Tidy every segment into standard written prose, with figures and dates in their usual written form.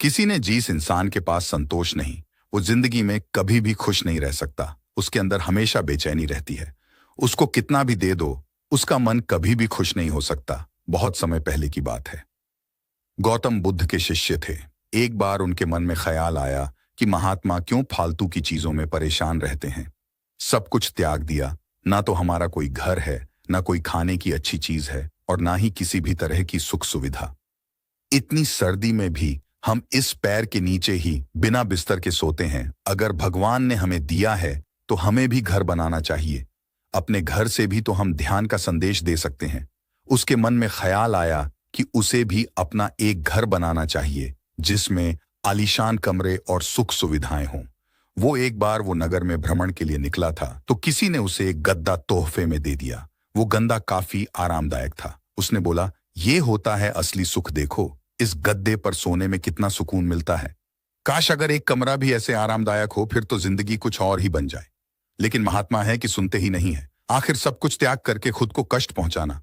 किसी ने जिस इंसान के पास संतोष नहीं, वो जिंदगी में कभी भी खुश नहीं रह सकता। उसके अंदर हमेशा बेचैनी रहती है। उसको कितना भी दे दो, उसका मन कभी भी खुश नहीं हो सकता। बहुत समय पहले की बात है। गौतम बुद्ध के शिष्य थे। एक बार उनके मन में ख्याल आया कि महात्मा क्यों फालतू की चीजों में परेशान रहते हैं। सब कुछ त्याग दिया, ना तो हमारा कोई घर है, ना कोई खाने की अच्छी चीज है, और ना ही किसी भी तरह की सुख सुविधा। इतनी सर्दी में भी हम इस पैर के नीचे ही बिना बिस्तर के सोते हैं। अगर भगवान ने हमें दिया है तो हमें भी घर बनाना चाहिए। अपने घर से भी तो हम ध्यान का संदेश दे सकते हैं। उसके मन में ख्याल आया कि उसे भी अपना एक घर बनाना चाहिए जिसमें आलीशान कमरे और सुख सुविधाएं हों। वो नगर में भ्रमण के लिए निकला था तो किसी ने उसे एक गद्दा तोहफे में दे दिया। वो गद्दा काफी आरामदायक था। उसने बोला, ये होता है असली सुख, देखो इस गद्दे पर सोने में कितना सुकून मिलता है। काश अगर एक कमरा भी ऐसे आरामदायक हो, फिर तो जिंदगी कुछ और ही बन जाए। लेकिन महात्मा है कि सुनते ही नहीं है। आखिर सब कुछ त्याग करके खुद को कष्ट पहुंचाना,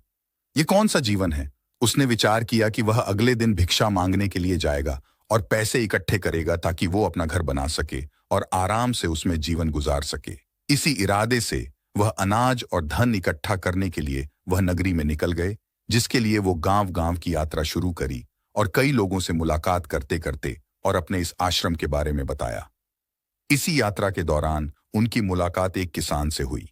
ये कौन सा जीवन है। उसने विचार किया कि वह अगले दिन भिक्षा मांगने के लिए जाएगा और पैसे इकट्ठे करेगा ताकि वो अपना घर बना सके और आराम से उसमें जीवन गुजार सके। इसी इरादे से वह अनाज और धन इकट्ठा करने के लिए वह नगरी में निकल गए, जिसके लिए वो गांव-गांव की यात्रा शुरू करी और कई लोगों से मुलाकात करते करते और अपने इस आश्रम के बारे में बताया। इसी यात्रा के दौरान उनकी मुलाकात एक किसान से हुई।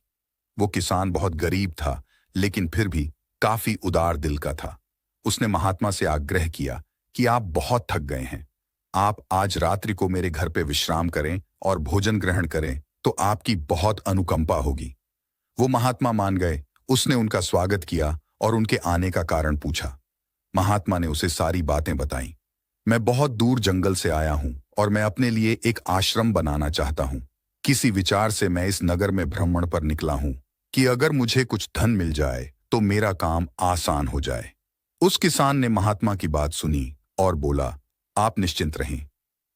वो किसान बहुत गरीब था, लेकिन फिर भी काफी उदार दिल का था। उसने महात्मा से आग्रह किया कि आप बहुत थक गए हैं, आप आज रात्रि को मेरे घर पे विश्राम करें और भोजन ग्रहण करें तो आपकी बहुत अनुकंपा होगी। वो महात्मा मान गए। उसने उनका स्वागत किया और उनके आने का कारण पूछा। महात्मा ने उसे सारी बातें बताईं। मैं बहुत दूर जंगल से आया हूं और मैं अपने लिए एक आश्रम बनाना चाहता हूं। किसी विचार से मैं इस नगर में भ्रमण पर निकला हूं कि अगर मुझे कुछ धन मिल जाए तो मेरा काम आसान हो जाए। उस किसान ने महात्मा की बात सुनी और बोला, आप निश्चिंत रहें,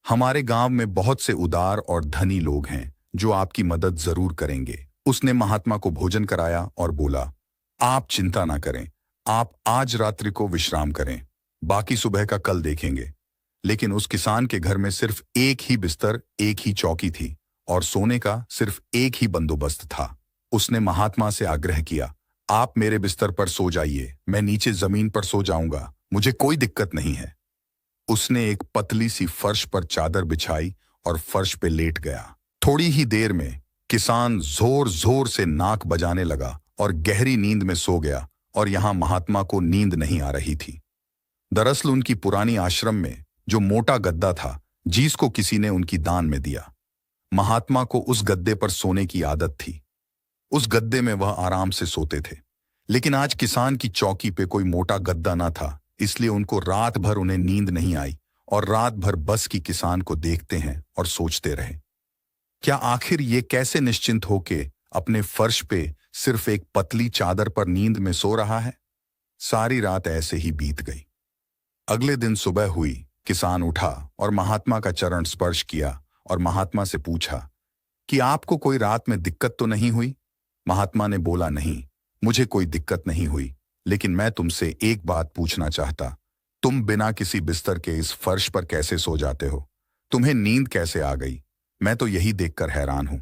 हमारे गांव में बहुत से उदार और धनी लोग हैं जो आपकी मदद जरूर करेंगे। उसने महात्मा को भोजन कराया और बोला, आप चिंता ना करें, आप आज रात्रि को विश्राम करें, बाकी सुबह का कल देखेंगे। लेकिन उस किसान के घर में सिर्फ एक ही बिस्तर, एक ही चौकी थी और सोने का सिर्फ एक ही बंदोबस्त था। उसने महात्मा से आग्रह किया, आप मेरे बिस्तर पर सो जाइए, मैं नीचे जमीन पर सो जाऊंगा, मुझे कोई दिक्कत नहीं है। उसने एक पतली सी फर्श पर चादर बिछाई और फर्श पे लेट गया। थोड़ी ही देर में किसान जोर जोर से नाक बजाने लगा और गहरी नींद में सो गया, और यहां महात्मा को नींद नहीं आ रही थी। दरअसल उनकी पुरानी आश्रम में जो मोटा गद्दा था, जिसको किसी ने उनकी दान में दिया, महात्मा को उस गद्दे पर सोने की आदत थी। उस गद्दे में वह आराम से सोते थे। लेकिन आज किसान की चौकी पे कोई मोटा गद्दा ना था, इसलिए उनको रात भर उन्हें नींद नहीं आई और रात भर बस की किसान को देखते हैं और सोचते रहे, क्या आखिर ये कैसे निश्चिंत होके अपने फर्श पे सिर्फ एक पतली चादर पर नींद में सो रहा है। सारी रात ऐसे ही बीत गई। अगले दिन सुबह हुई, किसान उठा और महात्मा का चरण स्पर्श किया और महात्मा से पूछा कि आपको कोई रात में दिक्कत तो नहीं हुई। महात्मा ने बोला, नहीं, मुझे कोई दिक्कत नहीं हुई, लेकिन मैं तुमसे एक बात पूछना चाहता, तुम बिना किसी बिस्तर के इस फर्श पर कैसे सो जाते हो? तुम्हें नींद कैसे आ गई? मैं तो यही देखकर हैरान हूं।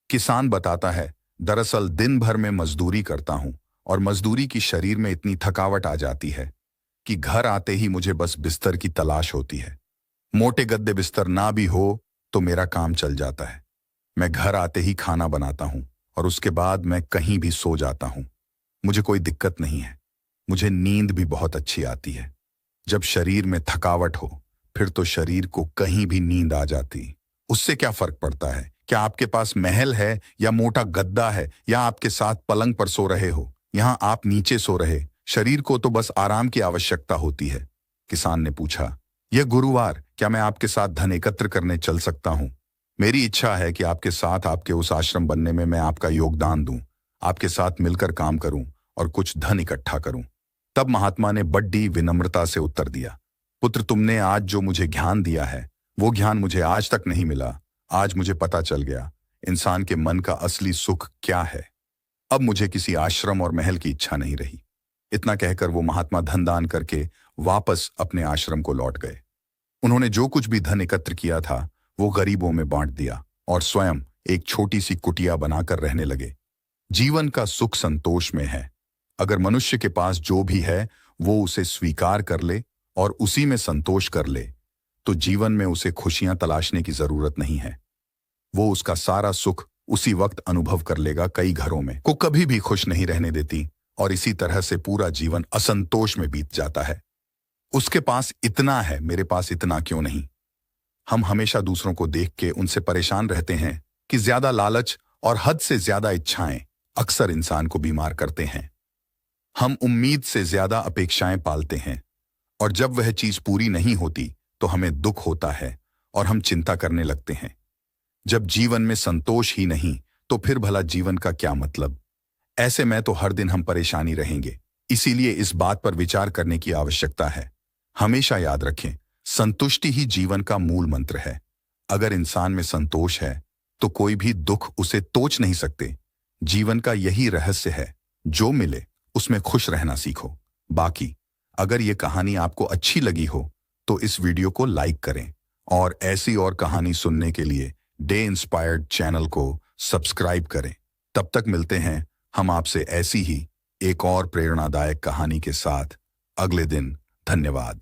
किसान बताता है, दरअसल दिन भर में मजदूरी करता हूं और मजदूरी की शरीर में इतनी थकावट आ जाती है कि घर आते ही मुझे बस बिस्तर की तलाश होती है। मोटे गद्दे बिस्तर ना भी हो तो मेरा काम चल जाता है। मैं घर आते ही खाना बनाता हूं और उसके बाद मैं कहीं भी सो जाता हूं। मुझे कोई दिक्कत नहीं है। मुझे नींद भी बहुत अच्छी आती है। जब शरीर में थकावट हो फिर तो शरीर को कहीं भी नींद आ जाती। उससे क्या फर्क पड़ता है? क्या आपके पास महल है या मोटा गद्दा है या आपके साथ पलंग पर सो रहे हो? यहां आप नीचे सो रहे, शरीर को तो बस आराम की आवश्यकता होती है। किसान ने पूछा, यह गुरुवार क्या मैं आपके साथ धन एकत्र करने चल सकता हूं? मेरी इच्छा है कि आपके साथ आपके उस आश्रम बनने में मैं आपका योगदान दूं, आपके साथ मिलकर काम करूं और कुछ धन इकट्ठा करूं। तब महात्मा ने बड़ी विनम्रता से उत्तर दिया, पुत्र, तुमने आज जो मुझे ज्ञान दिया है वो ज्ञान मुझे आज तक नहीं मिला। आज मुझे पता चल गया इंसान के मन का असली सुख क्या है। अब मुझे किसी आश्रम और महल की इच्छा नहीं रही। इतना कहकर वो महात्मा धन दान करके वापस अपने आश्रम को लौट गए। उन्होंने जो कुछ भी धन एकत्र किया था वो गरीबों में बांट दिया और स्वयं एक छोटी सी कुटिया बनाकर रहने लगे। जीवन का सुख संतोष में है। अगर मनुष्य के पास जो भी है वो उसे स्वीकार कर ले और उसी में संतोष कर ले तो जीवन में उसे खुशियां तलाशने की जरूरत नहीं है। वो उसका सारा सुख उसी वक्त अनुभव कर लेगा। कई घरों में को कभी भी खुश नहीं रहने देती और इसी तरह से पूरा जीवन असंतोष में बीत जाता है। उसके पास इतना है, मेरे पास इतना क्यों नहीं। हम हमेशा दूसरों को देख के उनसे परेशान रहते हैं कि ज्यादा लालच और हद से ज्यादा इच्छाएं अक्सर इंसान को बीमार करते हैं। हम उम्मीद से ज्यादा अपेक्षाएं पालते हैं और जब वह चीज पूरी नहीं होती तो हमें दुख होता है और हम चिंता करने लगते हैं। जब जीवन में संतोष ही नहीं तो फिर भला जीवन का क्या मतलब। ऐसे में तो हर दिन हम परेशानी रहेंगे। इसीलिए इस बात पर विचार करने की आवश्यकता है। हमेशा याद रखें, संतुष्टि ही जीवन का मूल मंत्र है। अगर इंसान में संतोष है तो कोई भी दुख उसे तोच नहीं सकते। जीवन का यही रहस्य है, जो मिले उसमें खुश रहना सीखो। बाकी अगर ये कहानी आपको अच्छी लगी हो तो इस वीडियो को लाइक करें और ऐसी और कहानी सुनने के लिए डे इंस्पायर्ड चैनल को सब्सक्राइब करें। तब तक मिलते हैं हम आपसे ऐसी ही एक और प्रेरणादायक कहानी के साथ अगले दिन। धन्यवाद।